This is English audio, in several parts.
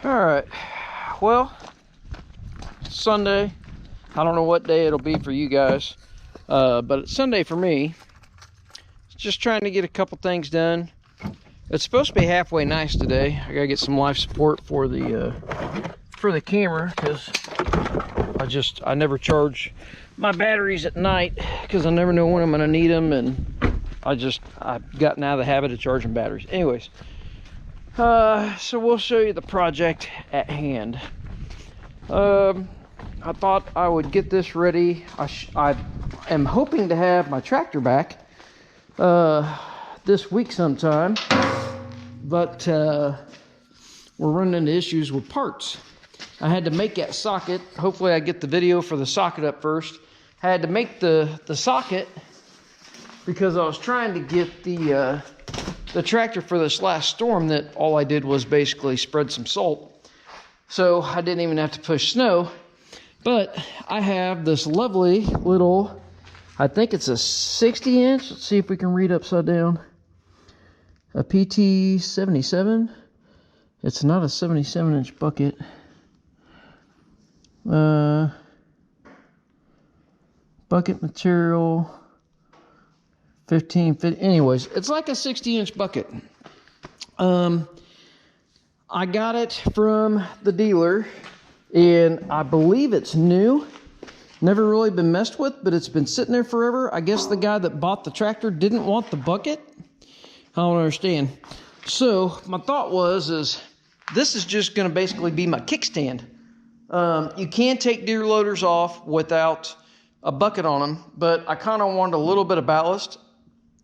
All right, well, Sunday. I don't know what day it'll be for you guys, but it's Sunday for me. Just trying to get a couple things done. It's supposed to be halfway nice today. I gotta get some life support for the camera, because I never charge my batteries at night because I never know when I'm gonna need them, and I've gotten out of the habit of charging batteries. Anyways, so we'll show you the project at hand. I thought I would get this ready. I am hoping to have my tractor back this week sometime, but we're running into issues with parts. I had to make that socket. Hopefully I get the video for the socket up first. I had to make the socket because I was trying to get the tractor for this last storm that all I did was basically spread some salt. So I didn't even have to push snow. But I have this lovely little, I think it's a 60 inch. Let's see if we can read upside down. A PT 77. It's not a 77 inch bucket. Bucket material 15 fit. Anyways, it's like a 60 inch bucket. I got it from the dealer, and I believe it's new. Never really been messed with, but it's been sitting there forever. I guess the guy that bought the tractor didn't want the bucket. I don't understand. So my thought is this is just going to basically be my kickstand. You can take deer loaders off without a bucket on them, but I kind of wanted a little bit of ballast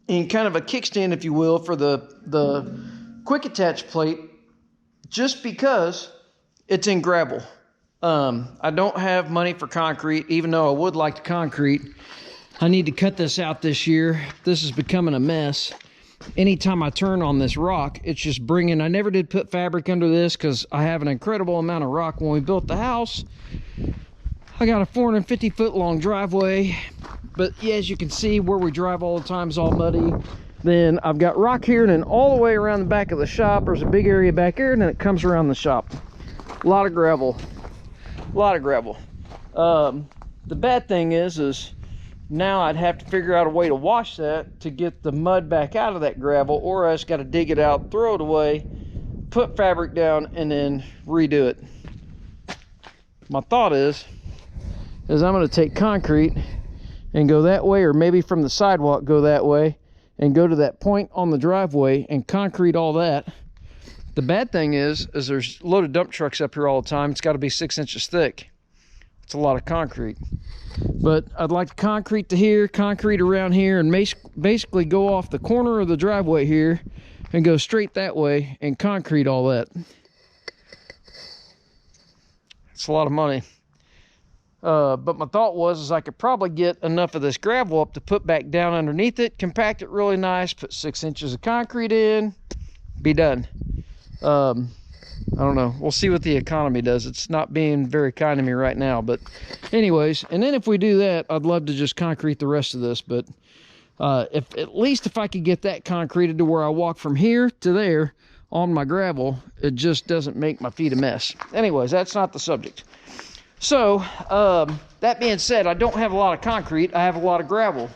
and kind of a kickstand, if you will, for the quick attach plate, just because it's in gravel. I don't have money for concrete, even though I would like to concrete. I need to cut this out this year. This is becoming a mess. Anytime I turn on this rock, it's just bringing. I never did put fabric under this because I have an incredible amount of rock. When we built the house, I got a 450 foot long driveway, but yeah, as you can see, where we drive all the time is all muddy. Then I've got rock here, and then all the way around the back of the shop, there's a big area back here, and then it comes around the shop. A lot of gravel. A lot of gravel. The bad thing is now I'd have to figure out a way to wash that to get the mud back out of that gravel, or I just got to dig it out, throw it away, put fabric down, and then redo it. My thought is I'm going to take concrete and go that way, or maybe from the sidewalk go that way and go to that point on the driveway and concrete all that. The bad thing is there's a load of dump trucks up here all the time. It's got to be 6 inches thick. It's a lot of concrete. But I'd like to concrete to here, concrete around here, and basically go off the corner of the driveway here and go straight that way and concrete all that. It's a lot of money. But my thought was I could probably get enough of this gravel up to put back down underneath it, compact it really nice, put 6 inches of concrete in, be done. I don't know. We'll see what the economy does. It's not being very kind to me right now. But anyways, and then if we do that, I'd love to just concrete the rest of this. But if I could get that concreted to where I walk from here to there on my gravel, it just doesn't make my feet a mess. Anyways, that's not the subject. So that being said, I don't have a lot of concrete. I have a lot of gravel.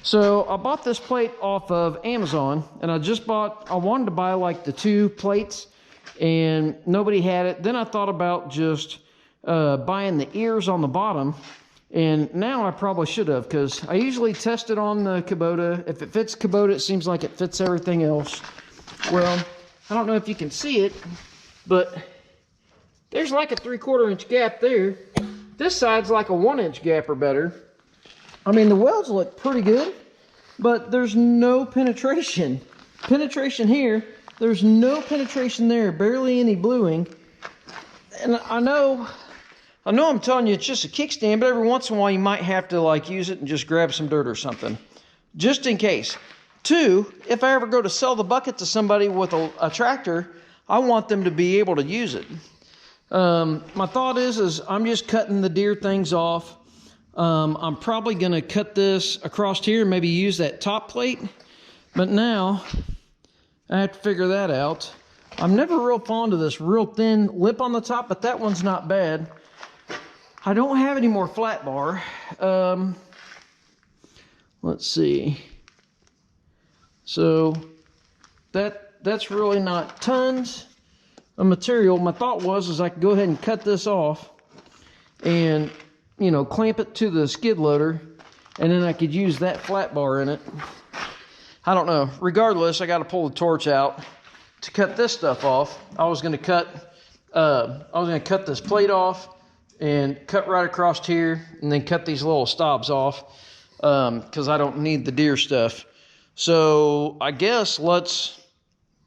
So I bought this plate off of Amazon, and I wanted to buy like the 2 plates, and nobody had it. Then I thought about just buying the ears on the bottom, and now I probably should have, because I usually test it on the Kubota. If it fits Kubota, it seems like it fits everything else. Well, I don't know if you can see it, but there's like a 3/4 inch gap there. This side's like a 1 inch gap or better. I mean, the welds look pretty good, but there's no penetration. Penetration here, there's no penetration there, barely any bluing. And I know I'm telling you it's just a kickstand, but every once in a while you might have to like use it and just grab some dirt or something, just in case. 2, if I ever go to sell the bucket to somebody with a tractor, I want them to be able to use it. My thought is I'm just cutting the deer things off. I'm probably going to cut this across here and maybe use that top plate. But now I have to figure that out. I'm never real fond of this real thin lip on the top, but that one's not bad. I don't have any more flat bar. Let's see. So that's really not tons of material. My thought was I could go ahead and cut this off and, you know, clamp it to the skid loader, and then I could use that flat bar in it. I don't know. Regardless, I got to pull the torch out to cut this stuff off. I was going to cut this plate off and cut right across here, and then cut these little stobs off because I don't need the deer stuff. So I guess let's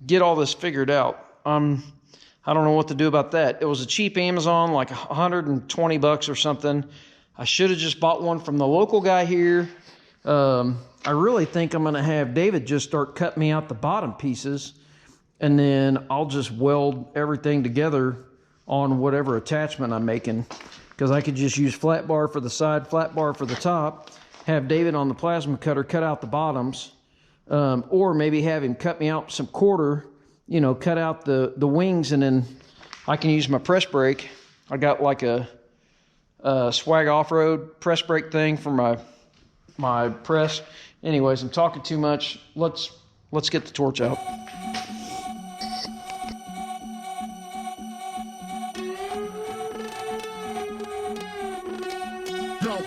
get all this figured out. I don't know what to do about that. It was a cheap Amazon, like 120 bucks or something. I should have just bought one from the local guy here. I really think I'm going to have David just start cutting me out the bottom pieces, and then I'll just weld everything together on whatever attachment I'm making, because I could just use flat bar for the side, flat bar for the top, have David on the plasma cutter cut out the bottoms, or maybe have him cut me out some quarter, you know, cut out the wings, and then I can use my press brake. I got like a Swag off-road press brake thing for my press. Anyways, I'm talking too much. Let's get the torch out. Yo,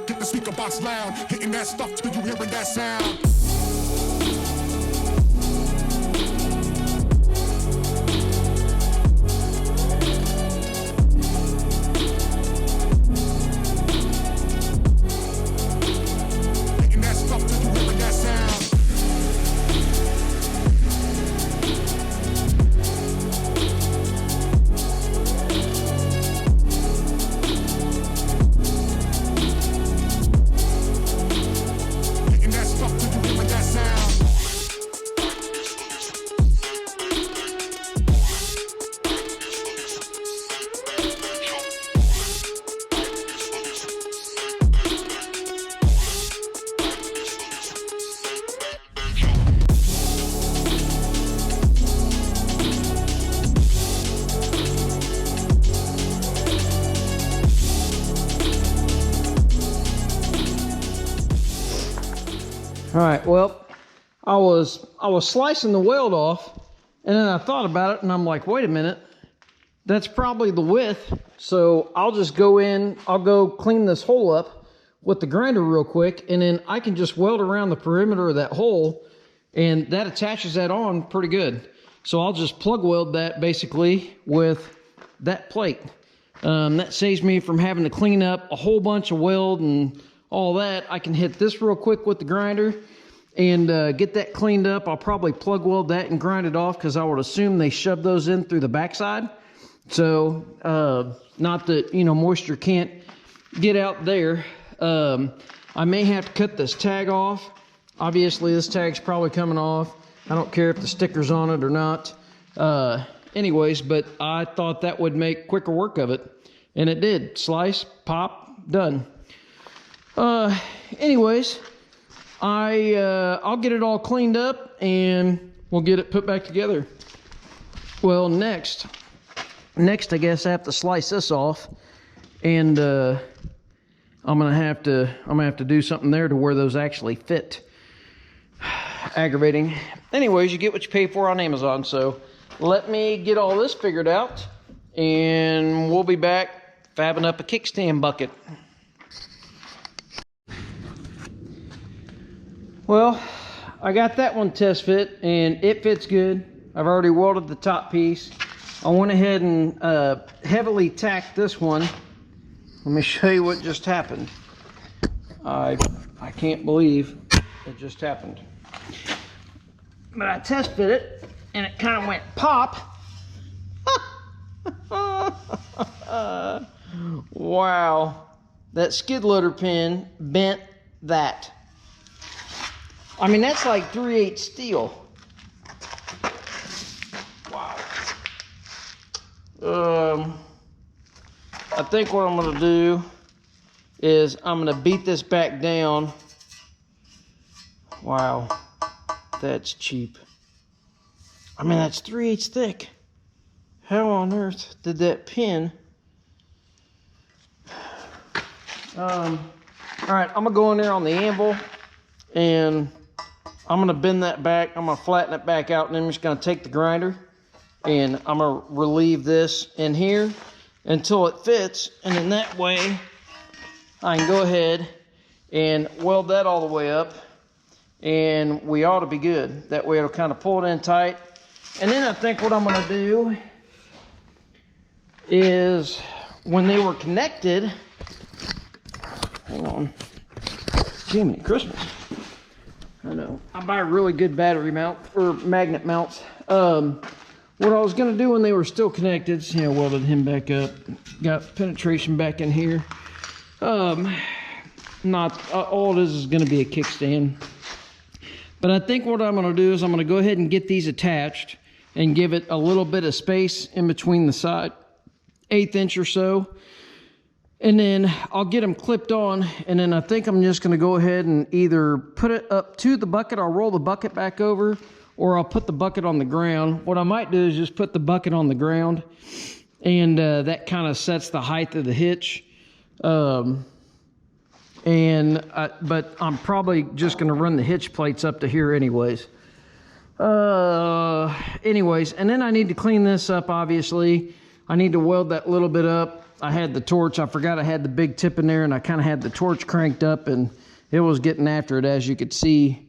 get the speaker box loud, hitting that stuff till you hearing that sound. All right, well, I was slicing the weld off, and then I thought about it, and I'm like, wait a minute, that's probably the width. So I'll just go in, I'll go clean this hole up with the grinder real quick, and then I can just weld around the perimeter of that hole, and that attaches that on pretty good. So I'll just plug weld that basically with that plate. That saves me from having to clean up a whole bunch of weld and all that. I can hit this real quick with the grinder and get that cleaned up. I'll probably plug weld that and grind it off, because I would assume they shove those in through the backside. So not that, you know, moisture can't get out there. I may have to cut this tag off. Obviously this tag's probably coming off. I don't care if the sticker's on it or not. Anyways, but I thought that would make quicker work of it, and it did. Slice, pop, done. Anyways, I'll get it all cleaned up and we'll get it put back together. Well, next I guess I have to slice this off, and I'm gonna have to do something there to where those actually fit. Aggravating. Anyways, you get what you pay for on Amazon. So let me get all this figured out, and we'll be back fabbing up a kickstand bucket. Well, I got that one test fit, and it fits good. I've already welded the top piece. I went ahead and heavily tacked this one. Let me show you what just happened. I can't believe it just happened. But I test fit it, and it kind of went pop. Wow, that skid loader pin bent that. I mean, that's like 3/8 steel. Wow. I think what I'm gonna do is I'm gonna beat this back down. Wow, that's cheap. I mean, that's 3/8 thick. how on earth did that pin? All right, I'm gonna go in there on the anvil and I'm gonna bend that back. I'm gonna flatten it back out, and then I'm just gonna take the grinder and I'm gonna relieve this in here until it fits, and then that way I can go ahead and weld that all the way up, and we ought to be good. That way it'll kind of pull it in tight. And then I think what I'm gonna do is, when they were connected, hang on, Jiminy Christmas. I know, I buy really good battery mount, or magnet mounts. What I was gonna do when they were still connected, you know, welded him back up, got penetration back in here. Not all it is gonna be a kickstand. But I think what I'm gonna do is I'm gonna go ahead and get these attached and give it a little bit of space in between the side, 1/8 inch or so. And then I'll get them clipped on, and then I think I'm just gonna go ahead and either put it up to the bucket, I'll roll the bucket back over, or I'll put the bucket on the ground. What I might do is just put the bucket on the ground, and that kind of sets the height of the hitch. But I'm probably just gonna run the hitch plates up to here anyways. And then I need to clean this up, obviously. I need to weld that little bit up. I had the torch, I forgot I had the big tip in there, and I kind of had the torch cranked up, and it was getting after it, as you could see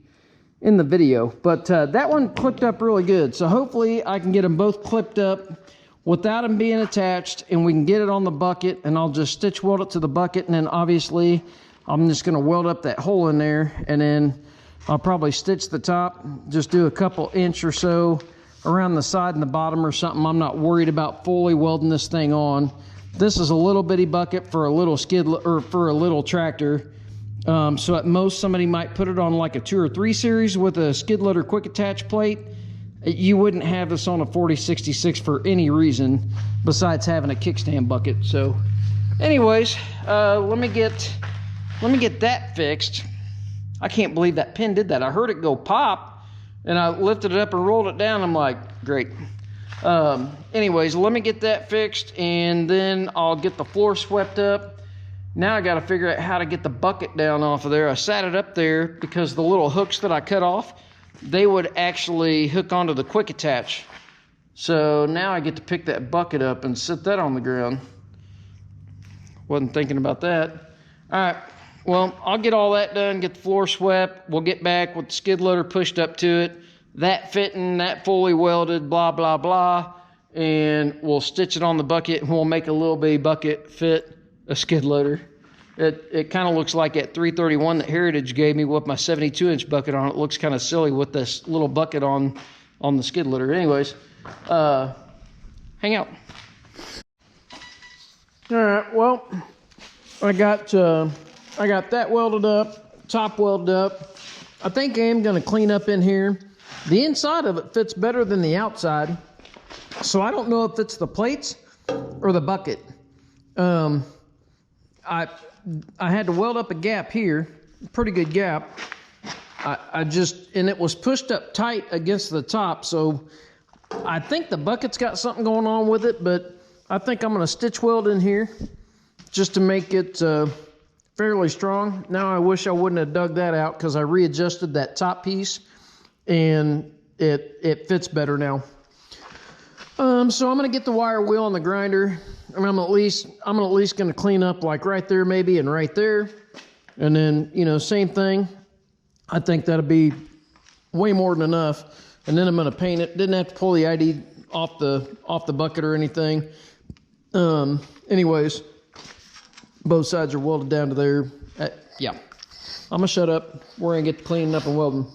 in the video. But that one clipped up really good, so hopefully I can get them both clipped up without them being attached, and we can get it on the bucket, and I'll just stitch weld it to the bucket, and then obviously I'm just going to weld up that hole in there, and then I'll probably stitch the top, just do a couple inch or so around the side and the bottom or something. I'm not worried about fully welding this thing on. This is a little bitty bucket for a little or for a little tractor. So at most somebody might put it on like a 2 or 3 series with a skid loader quick attach plate. You wouldn't have this on a 4066 for any reason besides having a kickstand bucket. So anyways, let me get that fixed. I can't believe that pin did that. I heard it go pop, and I lifted it up and rolled it down. I'm like, great. Anyways, let me get that fixed, and then I'll get the floor swept up. Now I got to figure out how to get the bucket down off of there. I sat it up there because the little hooks that I cut off, they would actually hook onto the quick attach. So now I get to pick that bucket up and sit that on the ground. Wasn't thinking about that. All right, well, I'll get all that done, get the floor swept. We'll get back with the skid loader pushed up to it, that fitting, that fully welded, blah, blah, blah. And we'll stitch it on the bucket, and we'll make a little bitty bucket fit a skid loader. It kind of looks like that 331 that Heritage gave me with my 72-inch bucket on it. Looks kind of silly with this little bucket on the skid loader. Anyways, hang out. All right, well, I got that welded up, top welded up. I think I am going to clean up in here. The inside of it fits better than the outside, so I don't know if it's the plates or the bucket. I had to weld up a gap here, pretty good gap. And it was pushed up tight against the top, so I think the bucket's got something going on with it, but I think I'm going to stitch weld in here just to make it fairly strong. Now I wish I wouldn't have dug that out, because I readjusted that top piece and it fits better now. So I'm gonna get the wire wheel on the grinder. I'm at least gonna clean up like right there maybe, and right there, and then, you know, same thing. I think that'll be way more than enough. And then I'm gonna paint it. Didn't have to pull the ID off the bucket or anything. Anyways, both sides are welded down to there. Yeah, I'm gonna shut up. We're gonna get to cleaning up and welding.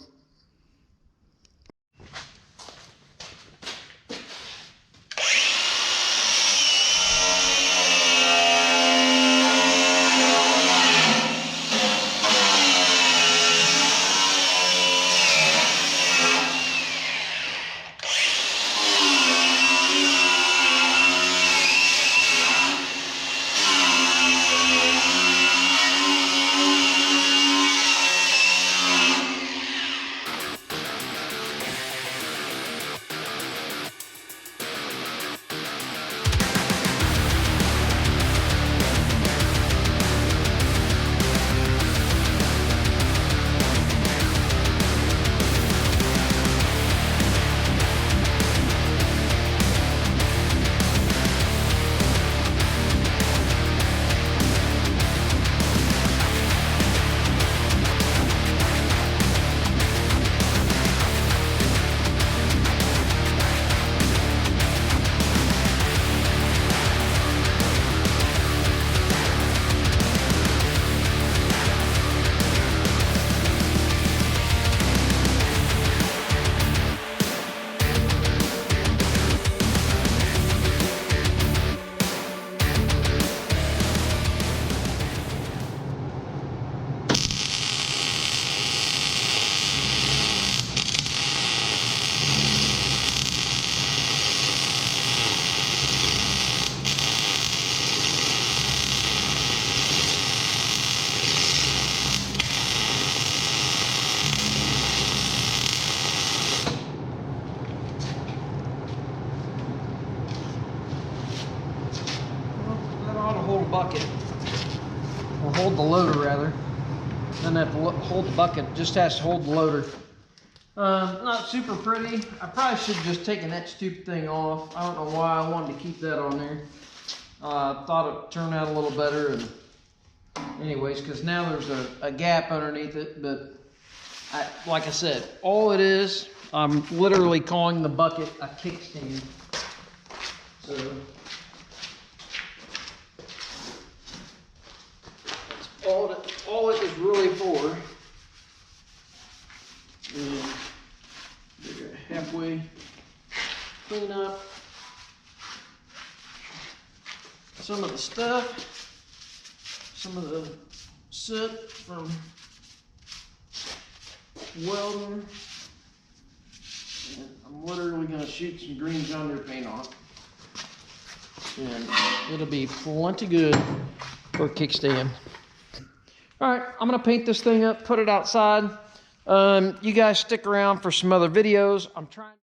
bucket, or hold the loader rather. Doesn't have to hold the bucket, just has to hold the loader. Not super pretty. I probably should just take an etch tube thing off. I don't know why I wanted to keep that on there. Thought it would turn out a little better, and anyways, because now there's a gap underneath it. But like I said, all it is, I'm literally calling the bucket a kickstand. So that's all it is really for. And halfway clean up some of the stuff, some of the soot from welding. And I'm literally going to shoot some green John Deere paint on it. And it'll be plenty good for a kickstand. Alright, I'm going to paint this thing up, put it outside. You guys stick around for some other videos. I'm trying